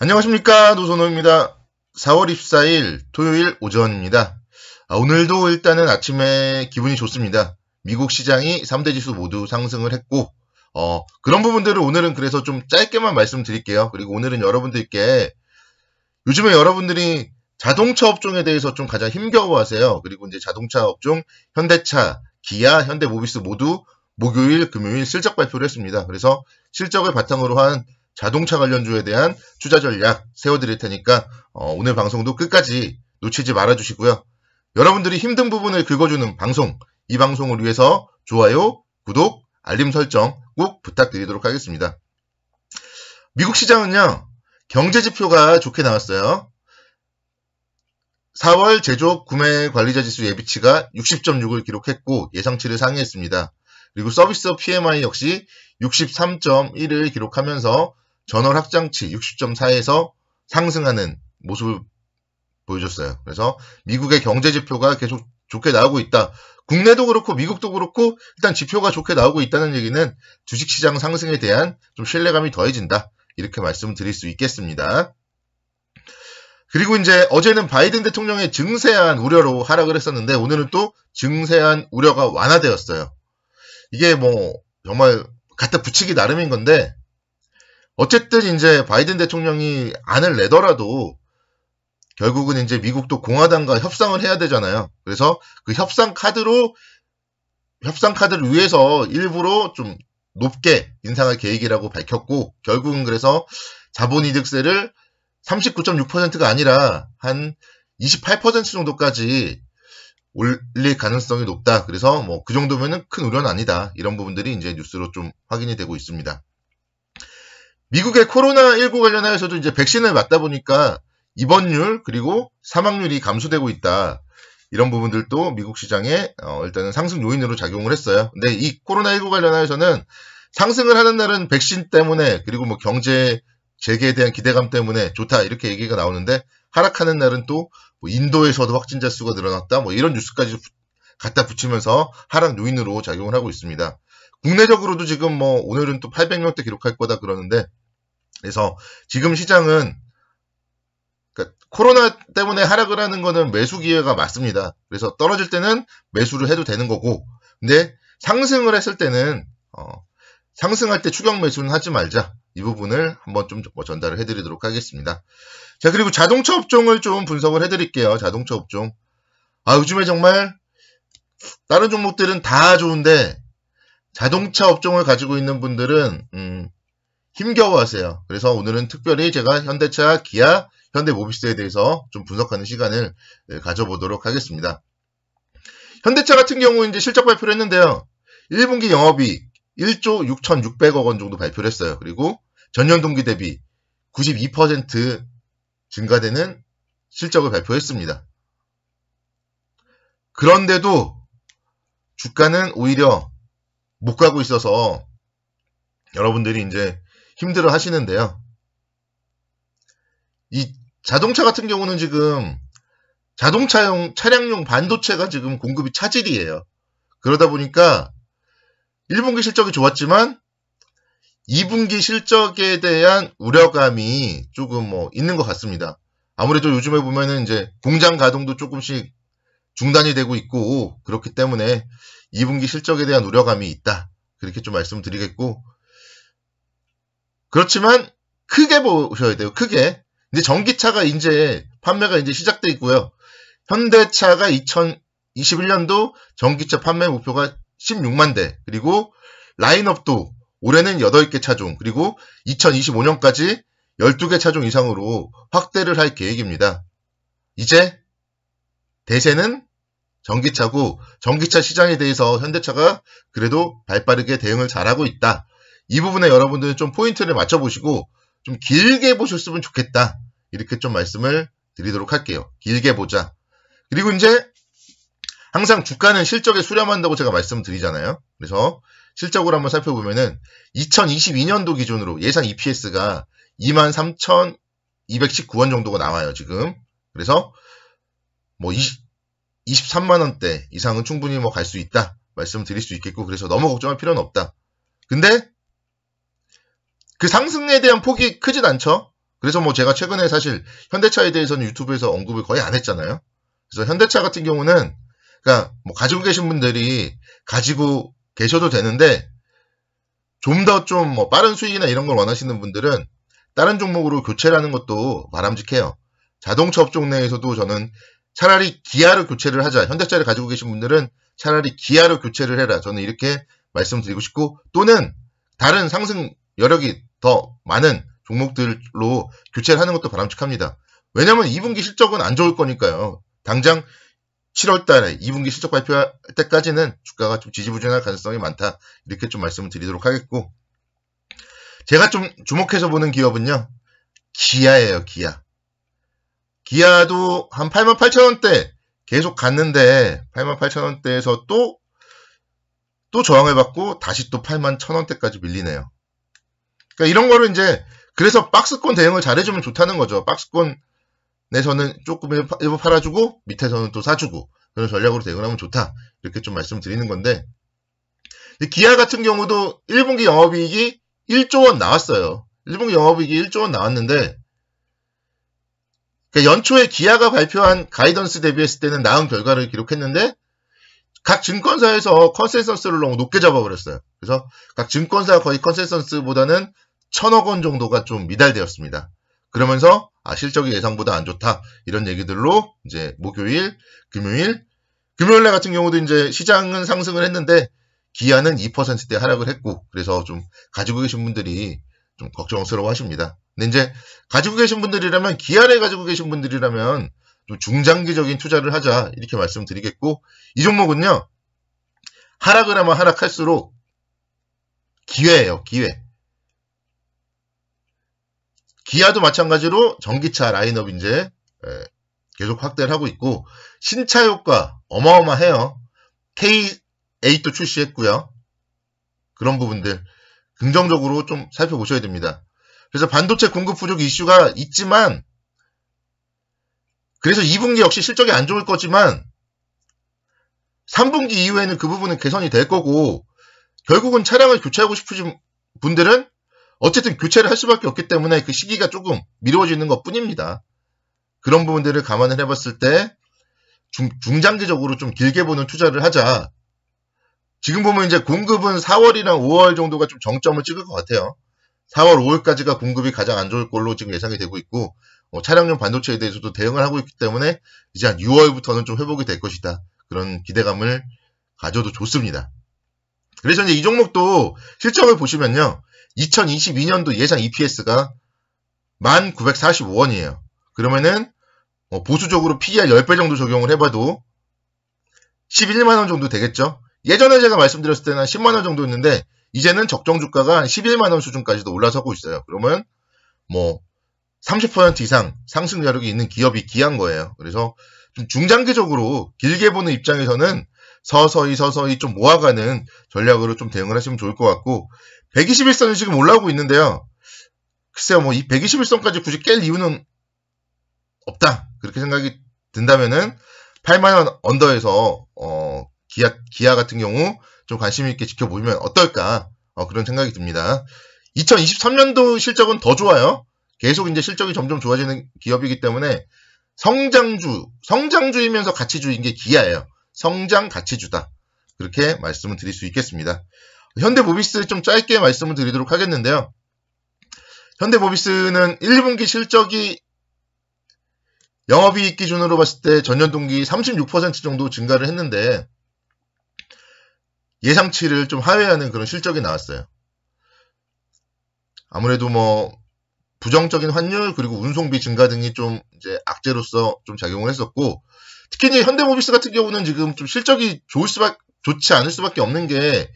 안녕하십니까, 노선호입니다. 4월 24일 토요일 오전입니다. 오늘도 일단은 아침에 기분이 좋습니다. 미국 시장이 3대 지수 모두 상승을 했고 그런 부분들을 오늘은 그래서 좀 짧게만 말씀드릴게요. 그리고 오늘은 여러분들께 요즘에 여러분들이 자동차 업종에 대해서 좀 가장 힘겨워하세요. 그리고 이제 자동차 업종 현대차, 기아, 현대모비스 모두 목요일, 금요일 실적 발표를 했습니다. 그래서 실적을 바탕으로 한 자동차 관련주에 대한 투자 전략 세워드릴 테니까 오늘 방송도 끝까지 놓치지 말아주시고요. 여러분들이 힘든 부분을 긁어주는 방송, 이 방송을 위해서 좋아요, 구독, 알림 설정 꼭 부탁드리도록 하겠습니다. 미국 시장은요, 경제지표가 좋게 나왔어요. 4월 제조업 구매 관리자 지수 예비치가 60.6을 기록했고 예상치를 상회했습니다. 그리고 서비스업 PMI 역시 63.1을 기록하면서 전월 확장치 60.4에서 상승하는 모습을 보여줬어요. 그래서 미국의 경제 지표가 계속 좋게 나오고 있다. 국내도 그렇고 미국도 그렇고 일단 지표가 좋게 나오고 있다는 얘기는 주식시장 상승에 대한 좀 신뢰감이 더해진다. 이렇게 말씀드릴 수 있겠습니다. 그리고 이제 어제는 바이든 대통령의 증세한 우려로 하락을 했었는데 오늘은 또 증세한 우려가 완화되었어요. 이게 뭐 정말 갖다 붙이기 나름인 건데 어쨌든 이제 바이든 대통령이 안을 내더라도 결국은 이제 미국도 공화당과 협상을 해야 되잖아요. 그래서 그 협상 카드를 위해서 일부러 좀 높게 인상할 계획이라고 밝혔고 결국은 그래서 자본이득세를 39.6%가 아니라 한 28% 정도까지 올릴 가능성이 높다. 그래서 뭐 그 정도면은 큰 우려는 아니다. 이런 부분들이 이제 뉴스로 좀 확인이 되고 있습니다. 미국의 코로나19 관련하여서도 이제 백신을 맞다 보니까 입원율 그리고 사망률이 감소되고 있다. 이런 부분들도 미국 시장에 일단은 상승 요인으로 작용을 했어요. 근데 이 코로나19 관련하여서는 상승을 하는 날은 백신 때문에 그리고 뭐 경제 재개에 대한 기대감 때문에 좋다 이렇게 얘기가 나오는데 하락하는 날은 또 뭐 인도에서도 확진자 수가 늘어났다 뭐 이런 뉴스까지 갖다 붙이면서 하락 요인으로 작용을 하고 있습니다. 국내적으로도 지금 뭐 오늘은 또 800명대 기록할 거다 그러는데 그래서 지금 시장은 그러니까 코로나 때문에 하락을 하는 거는 매수 기회가 맞습니다. 그래서 떨어질 때는 매수를 해도 되는 거고 근데 상승을 했을 때는 상승할 때 추격 매수는 하지 말자. 이 부분을 한번 좀 전달을 해드리도록 하겠습니다. 자, 그리고 자동차 업종을 좀 분석을 해드릴게요. 자동차 업종. 요즘에 정말 다른 종목들은 다 좋은데 자동차 업종을 가지고 있는 분들은 힘겨워하세요. 그래서 오늘은 특별히 제가 현대차, 기아, 현대모비스에 대해서 좀 분석하는 시간을 가져보도록 하겠습니다. 현대차 같은 경우 이제 실적 발표를 했는데요. 1분기 영업이익 1조 6,600억 원 정도 발표를 했어요. 그리고 전년 동기 대비 92% 증가되는 실적을 발표했습니다. 그런데도 주가는 오히려 못 가고 있어서 여러분들이 이제 힘들어 하시는데요. 이 자동차 같은 경우는 지금 차량용 반도체가 지금 공급이 차질이에요. 그러다 보니까 1분기 실적이 좋았지만 2분기 실적에 대한 우려감이 조금 있는 것 같습니다. 아무래도 요즘에 보면은 이제 공장 가동도 조금씩 중단이 되고 있고 그렇기 때문에 2분기 실적에 대한 우려감이 있다. 그렇게 좀 말씀드리겠고 그렇지만 크게 보셔야 돼요. 크게. 근데 전기차가 이제 판매가 이제 시작돼 있고요. 현대차가 2021년도 전기차 판매 목표가 16만 대 그리고 라인업도 올해는 8개 차종 그리고 2025년까지 12개 차종 이상으로 확대를 할 계획입니다. 이제 대세는 전기차고 전기차 시장에 대해서 현대차가 그래도 발빠르게 대응을 잘하고 있다. 이 부분에 여러분들은 좀 포인트를 맞춰보시고 좀 길게 보셨으면 좋겠다. 이렇게 좀 말씀을 드리도록 할게요. 길게 보자. 그리고 이제 항상 주가는 실적에 수렴한다고 제가 말씀드리잖아요. 그래서 실적으로 한번 살펴보면은 2022년도 기준으로 예상 EPS가 23,219원 정도가 나와요, 지금. 그래서 23만 원대 이상은 충분히 갈 수 있다. 말씀드릴 수 있겠고 그래서 너무 걱정할 필요는 없다. 근데 그 상승에 대한 폭이 크진 않죠. 그래서 뭐 제가 최근에 사실 현대차에 대해서는 유튜브에서 언급을 거의 안 했잖아요. 그래서 현대차 같은 경우는 그러니까 뭐 가지고 계신 분들이 가지고 계셔도 되는데 좀 더 좀 뭐 빠른 수익이나 이런 걸 원하시는 분들은 다른 종목으로 교체를 하는 것도 바람직해요. 자동차 업종 내에서도 저는 차라리 기아를 교체를 하자. 현대차를 가지고 계신 분들은 차라리 기아를 교체를 해라. 저는 이렇게 말씀드리고 싶고 또는 다른 상승 여력이 더 많은 종목들로 교체를 하는 것도 바람직합니다. 왜냐면 2분기 실적은 안 좋을 거니까요. 당장 7월 달에 2분기 실적 발표할 때까지는 주가가 좀 지지부진할 가능성이 많다. 이렇게 좀 말씀을 드리도록 하겠고 제가 좀 주목해서 보는 기업은요. 기아예요. 기아. 기아도 한 88,000원대 계속 갔는데 88,000원대에서 또 저항을 받고 다시 또 81,000원대까지 밀리네요. 그러니까 이런 거를 이제 그래서 박스권 대응을 잘해주면 좋다는 거죠. 박스권 내서는 조금 일부 팔아주고 밑에서는 또 사주고 그런 전략으로 대응을 하면 좋다. 이렇게 좀 말씀드리는 건데 기아 같은 경우도 1분기 영업이익이 1조 원 나왔어요. 1분기 영업이익이 1조 원 나왔는데 그러니까 연초에 기아가 발표한 가이던스 대비했을 때는 나은 결과를 기록했는데 각 증권사에서 컨센서스를 너무 높게 잡아버렸어요. 그래서 각 증권사가 거의 컨센서스보다는 1,000억 원 정도가 좀 미달되었습니다. 그러면서 실적이 예상보다 안 좋다 이런 얘기들로 이제 목요일, 금요일날 같은 경우도 이제 시장은 상승을 했는데 기아는 2%대 하락을 했고 그래서 좀 가지고 계신 분들이 좀 걱정스러워 하십니다. 근데 이제 가지고 계신 분들이라면 기아를 가지고 계신 분들이라면 좀 중장기적인 투자를 하자 이렇게 말씀드리겠고 이 종목은요. 하락을 하면 하락할수록 기회예요. 기회. 기아도 마찬가지로 전기차 라인업 이제 계속 확대를 하고 있고 신차 효과 어마어마해요. K8도 출시했고요. 그런 부분들 긍정적으로 좀 살펴보셔야 됩니다. 그래서 반도체 공급 부족 이슈가 있지만 그래서 2분기 역시 실적이 안 좋을 거지만 3분기 이후에는 그 부분은 개선이 될 거고 결국은 차량을 교체하고 싶으신 분들은 어쨌든 교체를 할 수밖에 없기 때문에 그 시기가 조금 미뤄지는 것 뿐입니다. 그런 부분들을 감안을 해봤을 때 중장기적으로 좀 길게 보는 투자를 하자. 지금 보면 이제 공급은 4월이랑 5월 정도가 좀 정점을 찍을 것 같아요. 4월, 5월까지가 공급이 가장 안 좋을 걸로 지금 예상이 되고 있고 차량용 반도체에 대해서도 대응을 하고 있기 때문에 이제 한 6월부터는 좀 회복이 될 것이다. 그런 기대감을 가져도 좋습니다. 그래서 이제 이 종목도 실적을 보시면요. 2022년도 예상 EPS가 1,945원이에요. 그러면은 보수적으로 PER 10배 정도 적용을 해봐도 11만원 정도 되겠죠. 예전에 제가 말씀드렸을 때는 한 10만원 정도였는데 이제는 적정 주가가 한 11만원 수준까지도 올라서고 있어요. 그러면 뭐 30% 이상 상승 여력이 있는 기업이 기한 거예요. 그래서 좀 중장기적으로 길게 보는 입장에서는 서서히 좀 모아가는 전략으로 좀 대응을 하시면 좋을 것 같고 121선이 지금 올라오고 있는데요. 글쎄요, 뭐 이 121선까지 굳이 깰 이유는 없다. 그렇게 생각이 든다면은 8만원 언더에서 기아 같은 경우 좀 관심 있게 지켜보면 어떨까 그런 생각이 듭니다. 2023년도 실적은 더 좋아요. 계속 이제 실적이 점점 좋아지는 기업이기 때문에 성장주이면서 가치주인 게 기아예요. 성장 가치주다. 그렇게 말씀을 드릴 수 있겠습니다. 현대모비스 좀 짧게 말씀을 드리도록 하겠는데요. 현대모비스는 1분기 실적이 영업이익 기준으로 봤을 때 전년 동기 36% 정도 증가를 했는데 예상치를 좀 하회하는 그런 실적이 나왔어요. 아무래도 뭐 부정적인 환율 그리고 운송비 증가 등이 좀 이제 악재로서 좀 작용을 했었고 특히 이제 현대모비스 같은 경우는 지금 좀 실적이 좋지 않을 수밖에 없는 게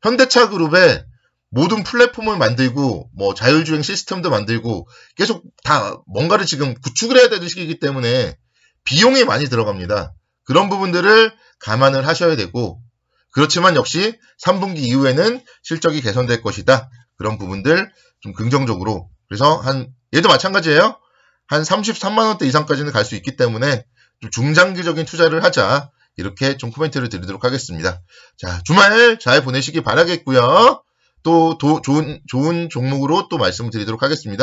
현대차 그룹의 모든 플랫폼을 만들고 뭐 자율주행 시스템도 만들고 계속 다 뭔가를 지금 구축을 해야 되는 시기이기 때문에 비용이 많이 들어갑니다. 그런 부분들을 감안을 하셔야 되고 그렇지만 역시 3분기 이후에는 실적이 개선될 것이다. 그런 부분들 좀 긍정적으로 그래서 얘도 마찬가지예요. 한 33만원대 이상까지는 갈 수 있기 때문에 좀 중장기적인 투자를 하자. 이렇게 좀 코멘트를 드리도록 하겠습니다. 자, 주말 잘 보내시기 바라겠고요. 또 좋은 종목으로 또 말씀을 드리도록 하겠습니다.